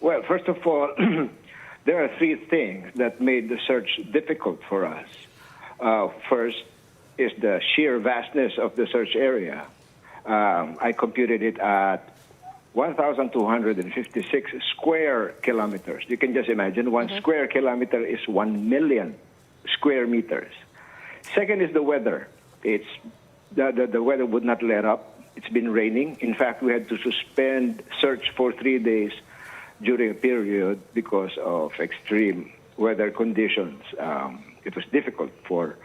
Well, first of all, there are three things that made the search difficult for us. First is the sheer vastness of the search area. I computed it at 1,256 square kilometers. You can just imagine one square kilometer is 1 million square meters. Second is the weather. The weather would not let up. It's been raining. In fact, we had to suspend search for 3 days during a period because of extreme weather conditions. It was difficult for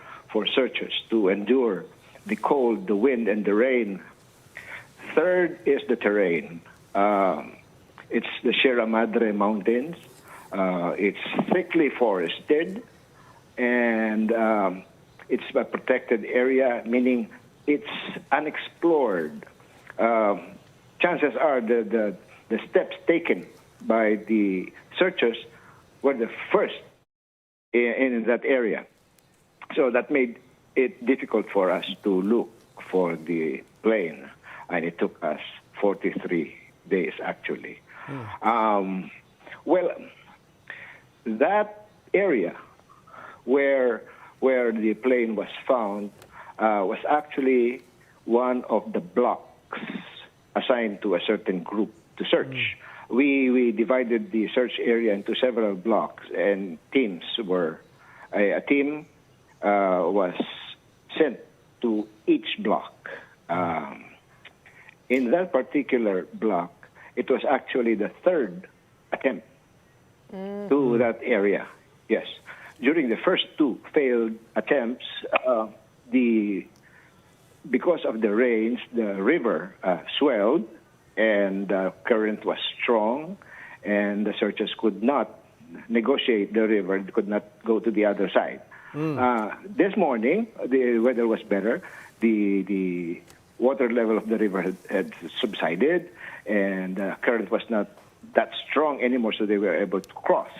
searchers to endure the cold, the wind, and the rain. Third is the terrain. It's the Sierra Madre Mountains. It's thickly forested, and it's a protected area, meaning it's unexplored. Chances are the steps taken by the searchers were the first in that area. So that made it difficult for us to look for the plane, and it took us 43 days, actually. Well, that area where the plane was found was actually one of the blocks assigned to a certain group to search. We divided the search area into several blocks, and teams were a team was sent to each block. In that particular block, it was actually the third attempt to that area. Yes. During the first two failed attempts, because of the rains, the river swelled, and the current was strong, and the searchers could not negotiate the river, could not go to the other side. This morning, the weather was better. The water level of the river had subsided, and the current was not that strong anymore, so they were able to cross.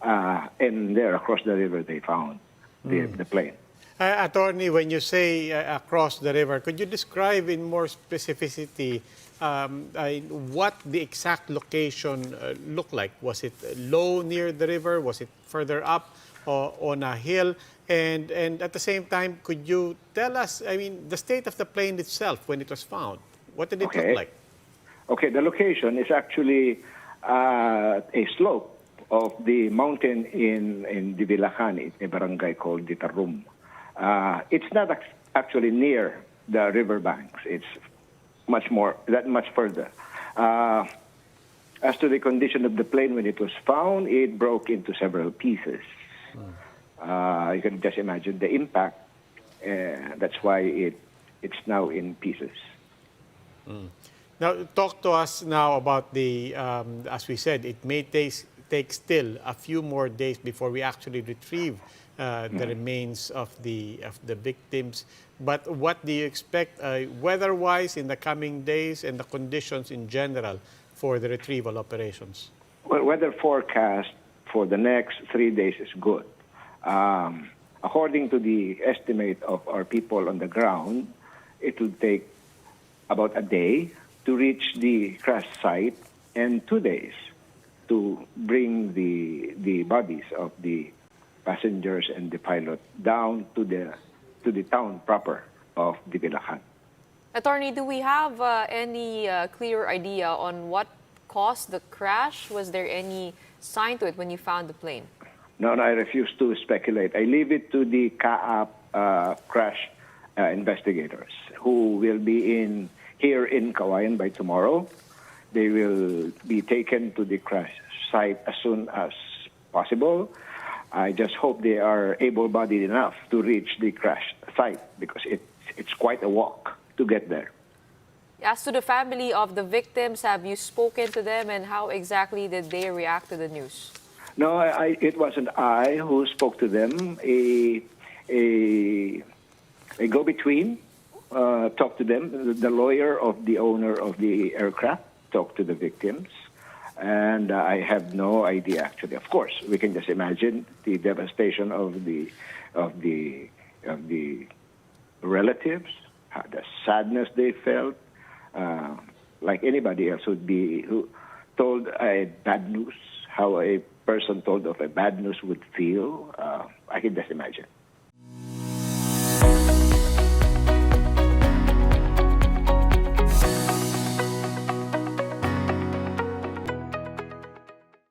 And there, across the river, they found the plane. Attorney, when you say across the river, could you describe in more specificity what the exact location looked like? Was it low near the river? Was it further up or on a hill? And at the same time, could you tell us, the state of the plane itself when it was found? What did it look like? Okay, the location is actually a slope of the mountain in Divilacan, a barangay called Ditarum. It's not actually near the riverbanks. It's much further. As to the condition of the plane when it was found, it broke into several pieces. You can just imagine the impact. That's why it's now in pieces. Now, talk to us now about the, as we said, it may take still a few more days before we actually retrieve the remains of the victims. But what do you expect weather-wise in the coming days and the conditions in general for the retrieval operations? Well, weather forecast for the next 3 days is good. According to the estimate of our people on the ground, it will take about a day to reach the crash site and 2 days to bring the bodies of the passengers and the pilot down to the town proper of Divilacan. Attorney, do we have any clear idea on what caused the crash? Was there any sign to it when you found the plane? No, I refuse to speculate. I leave it to the CAAP crash investigators who will be here in Kawayan by tomorrow. They will be taken to the crash site as soon as possible. I just hope they are able-bodied enough to reach the crash site because it's quite a walk to get there. As to the family of the victims, have you spoken to them, and how exactly did they react to the news? No, it wasn't I who spoke to them. A go-between talked to them. The lawyer of the owner of the aircraft talked to the victims, and I have no idea actually. Of course, we can just imagine the devastation of the relatives, the sadness they felt, like anybody else would be told a bad news, how a person told of a bad news would feel, I can just imagine.